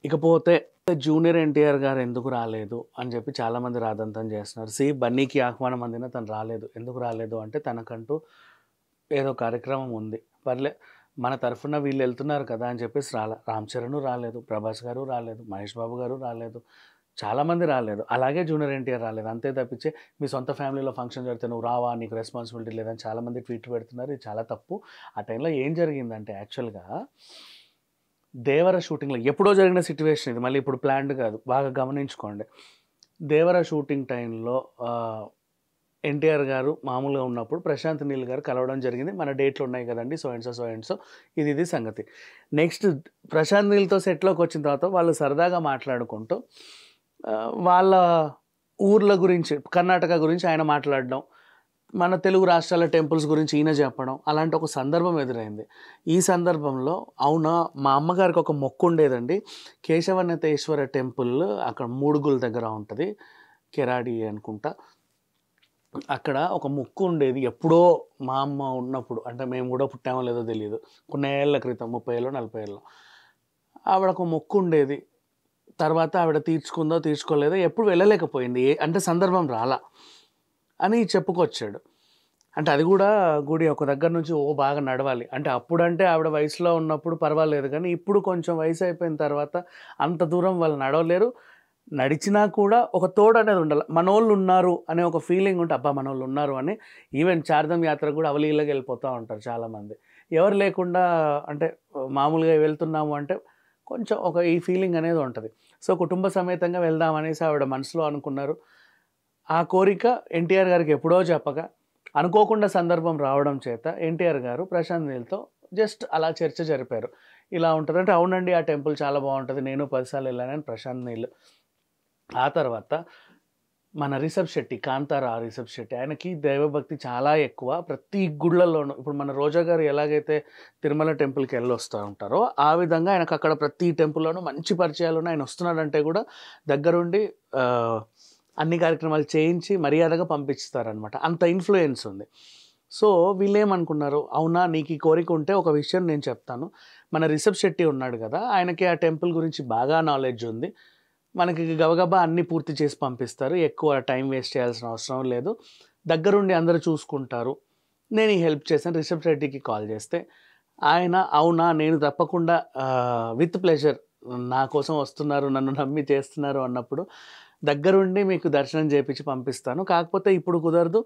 ఇకపోతే జూనియర్ ఎన్టీఆర్ గారు ఎందుకు రాలేదు అని చెప్పి చాలామంది రాదంతం చేస్తున్నారు. బన్నీకి ఆహ్వానం అందినా తను రాలేదు. ఎందుకు రాలేదు అంటే తనకంటూ ఏదో కార్యక్రమం ఉంది. మన తరఫున వీళ్ళు వెళ్తున్నారు కదా అని చెప్పేసి రామ్ చరణ్ రాలేదు, ప్రభాస్ గారు రాలేదు, మహేష్ బాబు గారు రాలేదు, చాలామంది రాలేదు. అలాగే జూనియర్ ఎన్టీఆర్ రాలేదు. అంతే తప్పించే మీ సొంత ఫ్యామిలీలో ఫంక్షన్ జరిగితే నువ్వు రావా, నీకు రెస్పాన్సిబిలిటీ లేదని చాలామంది ట్వీట్ పెడుతున్నారు. ఇది చాలా తప్పు. ఆ టైంలో ఏం జరిగిందంటే యాక్చువల్గా దేవర షూటింగ్లో ఎప్పుడో జరిగిన సిట్యువేషన్ ఇది, మళ్ళీ ఇప్పుడు ప్లాన్డ్ కాదు, బాగా గమనించుకోండి. దేవర షూటింగ్ టైంలో ఎన్టీఆర్ గారు మామూలుగా ఉన్నప్పుడు ప్రశాంత్ నీల్ గారు కలవడం జరిగింది. మన డేట్లు ఉన్నాయి కదండి, సో అండ్ సో ఇది సంగతి. నెక్స్ట్ ప్రశాంత్ నీల్తో సెట్లోకి వచ్చిన తర్వాత వాళ్ళు సరదాగా మాట్లాడుకుంటూ వాళ్ళ ఊర్ల గురించి, కర్ణాటక గురించి ఆయన మాట్లాడడం, మన తెలుగు రాష్ట్రాల టెంపుల్స్ గురించి ఈయన చెప్పడం, అలాంటి ఒక సందర్భం ఎదురైంది. ఈ సందర్భంలో అవునా, మా అమ్మగారికి ఒక మొక్కు ఉండేదండి, కేశవనతేశ్వర టెంపుల్ అక్కడ మూడుగుల దగ్గర ఉంటుంది, కెరాడి అనుకుంటా, అక్కడ ఒక మొక్కు ఉండేది. ఎప్పుడో మా అమ్మ ఉన్నప్పుడు, అంటే మేము కూడా పుట్టామో లేదో తెలియదు, కొన్ని ఏళ్ళ క్రితం, 30 ఏళ్ళు 40 ఏళ్ళు, ఆవిడకు మొక్కు ఉండేది. తర్వాత ఆవిడ తీర్చుకోలేదో, ఎప్పుడు వెళ్ళలేకపోయింది, అంటే సందర్భం రాలా అని చెప్పుకొచ్చాడు. అంటే అది కూడా గుడి ఒక దగ్గర నుంచి బాగా నడవాలి. అంటే అప్పుడంటే ఆవిడ వయసులో ఉన్నప్పుడు పర్వాలేదు, కానీ ఇప్పుడు కొంచెం వయసు అయిపోయిన తర్వాత అంత దూరం వాళ్ళు నడవలేరు. నడిచినా కూడా ఒక తోడు అనేది ఉండాలి. మనోళ్ళు ఉన్నారు అనే ఒక ఫీలింగ్ ఉంటే, అబ్బా మనోళ్ళు ఉన్నారు అని. ఈవెన్ చార్ధమ్ యాత్ర కూడా అవలీలగా వెళ్ళిపోతూ ఉంటారు చాలామంది. ఎవరు లేకుండా అంటే మామూలుగా వెళ్తున్నాము అంటే కొంచెం ఒక ఈ ఫీలింగ్ అనేది ఉంటుంది. సో కుటుంబ సమేతంగా వెళ్దాం అనేసి ఆవిడ మనసులో అనుకున్నారు. ఆ కోరిక ఎన్టీఆర్ గారికి ఎప్పుడో చెప్పగా అనుకోకుండా సందర్భం రావడం చేత ఎన్టీఆర్ గారు ప్రశాంత్ నీల్తో జస్ట్ అలా చర్చ జరిపారు. ఇలా ఉంటుంది అంటే, అవునండి ఆ టెంపుల్ చాలా బాగుంటుంది, నేను 10 సార్లు వెళ్ళానని ప్రశాంత్ నీల్. ఆ తర్వాత మన రిషబ్ శెట్టి, కాంతారా రిషబ్ శెట్టి, ఆయనకి దైవభక్తి చాలా ఎక్కువ. ప్రతి గుళ్ళల్లోనూ ఇప్పుడు మన రోజా గారు ఎలాగైతే తిరుమల టెంపుల్కి వెళ్ళొస్తూ ఉంటారో, ఆ విధంగా ఆయనకు అక్కడ ప్రతి టెంపుల్లోనూ మంచి పరిచయాలు ఉన్నాయి. ఆయన వస్తున్నాడంటే కూడా దగ్గరుండి అన్ని కార్యక్రమాలు చేయించి మర్యాదగా పంపిస్తారనమాట. అంత ఇన్ఫ్లుయెన్స్ ఉంది. సో వీళ్ళేమనుకున్నారు, అవునా నీకు ఈ కోరిక ఉంటే ఒక విషయం నేను చెప్తాను, మన రిషబ్ శెట్టి ఉన్నాడు కదా, ఆయనకి ఆ టెంపుల్ గురించి బాగా నాలెడ్జ్ ఉంది, మనకి గబగబా అన్నీ పూర్తి చేసి పంపిస్తారు, ఎక్కువ టైం వేస్ట్ చేయాల్సిన అవసరం లేదు, దగ్గరుండి అందరూ చూసుకుంటారు, నేను ఈ హెల్ప్ చేశాను. రిషబ్ శెట్టికి కాల్ చేస్తే ఆయన అవునా, నేను తప్పకుండా విత్ ప్లెజర్, నా కోసం వస్తున్నారు, నన్ను నమ్మి చేస్తున్నారు అన్నప్పుడు దగ్గరుండి మీకు దర్శనం చేయించి పంపిస్తాను, కాకపోతే ఇప్పుడు కుదరదు,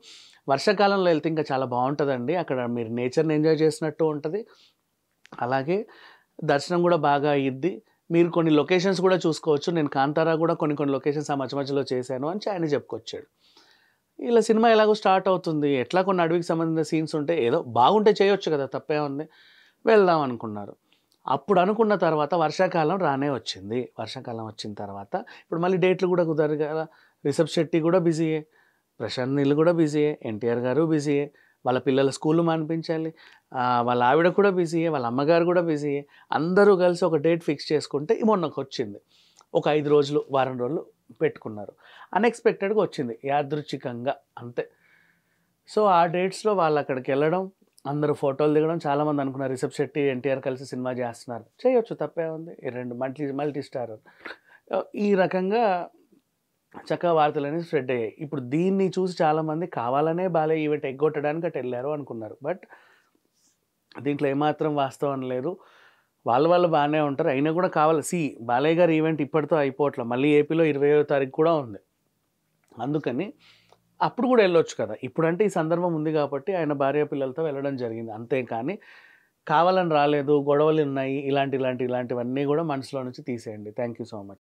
వర్షాకాలంలో వెళ్తే ఇంకా చాలా బాగుంటుందండి, అక్కడ మీరు నేచర్ని ఎంజాయ్ చేసినట్టు ఉంటుంది, అలాగే దర్శనం కూడా బాగా అయ్యిద్ది, మీరు కొన్ని లొకేషన్స్ కూడా చూసుకోవచ్చు, నేను కాంతారా కూడా కొన్ని లొకేషన్స్ ఆ మధ్యలో చేశాను అని ఆయన చెప్పుకొచ్చాడు. ఇలా సినిమా ఎలాగో స్టార్ట్ అవుతుంది, ఎట్లా కొన్ని అడవికి సంబంధించిన సీన్స్ ఉంటే ఏదో బాగుంటే చేయొచ్చు కదా, తప్పే ఉంది, వెళ్దాం అనుకున్నారు. అప్పుడు అనుకున్న తర్వాత వర్షాకాలం రానే వచ్చింది. వర్షాకాలం వచ్చిన తర్వాత ఇప్పుడు మళ్ళీ డేట్లు కూడా కుదరదు కదా, రిషబ్ శెట్టి కూడా బిజీయే, ప్రశాంత్ నీల్ కూడా బిజీయే, ఎన్టీఆర్ గారు బిజీయే, వాళ్ళ పిల్లల స్కూళ్ళు మానిపించాలి, వాళ్ళ ఆవిడ కూడా బిజీయే, వాళ్ళ అమ్మగారు కూడా బిజీయే, అందరూ కలిసి ఒక డేట్ ఫిక్స్ చేసుకుంటే మొన్నకు వచ్చింది. ఒక 5 రోజులు వారం రోజులు పెట్టుకున్నారు. అన్ఎక్స్పెక్టెడ్గా వచ్చింది, యాదృచ్ఛికంగా అంతే. సో ఆ డేట్స్లో వాళ్ళు అక్కడికి వెళ్ళడం, అందరూ ఫోటోలు దిగడం, చాలామంది అనుకున్నారు రిషబ్ శెట్టి ఎన్టీఆర్ కలిసి సినిమా చేస్తున్నారు, చేయొచ్చు, తప్పే ఉంది, ఈ 2 మల్టీ స్టార్. ఈ రకంగా చక్కగా వార్తలు అనేది స్ప్రెడ్ అయ్యాయి. ఇప్పుడు దీన్ని చూసి చాలామంది కావాలనే బాలయ్య ఈవెంట్ ఎగ్గొట్టడానికి అటు వెళ్ళారు అనుకున్నారు. బట్ దీంట్లో ఏమాత్రం వాస్తవం లేదు. వాళ్ళు బాగానే ఉంటారు, అయినా కూడా కావాలి. బాలయ్య గారి ఈవెంట్ ఇప్పటితో అయిపోవట్లేదు, మళ్ళీ ఏపీలో 25వ తారీఖు కూడా ఉంది, అందుకని అప్పుడు కూడా వెళ్ళొచ్చు కదా. ఇప్పుడంటే ఈ సందర్భం ఉంది కాబట్టి ఆయన భార్య పిల్లలతో వెళ్ళడం జరిగింది, అంతేకాని కావాలని రాలేదు, గొడవలు ఉన్నాయి, ఇలాంటివన్నీ కూడా మనసులో నుంచి తీసేయండి. Thank you so much.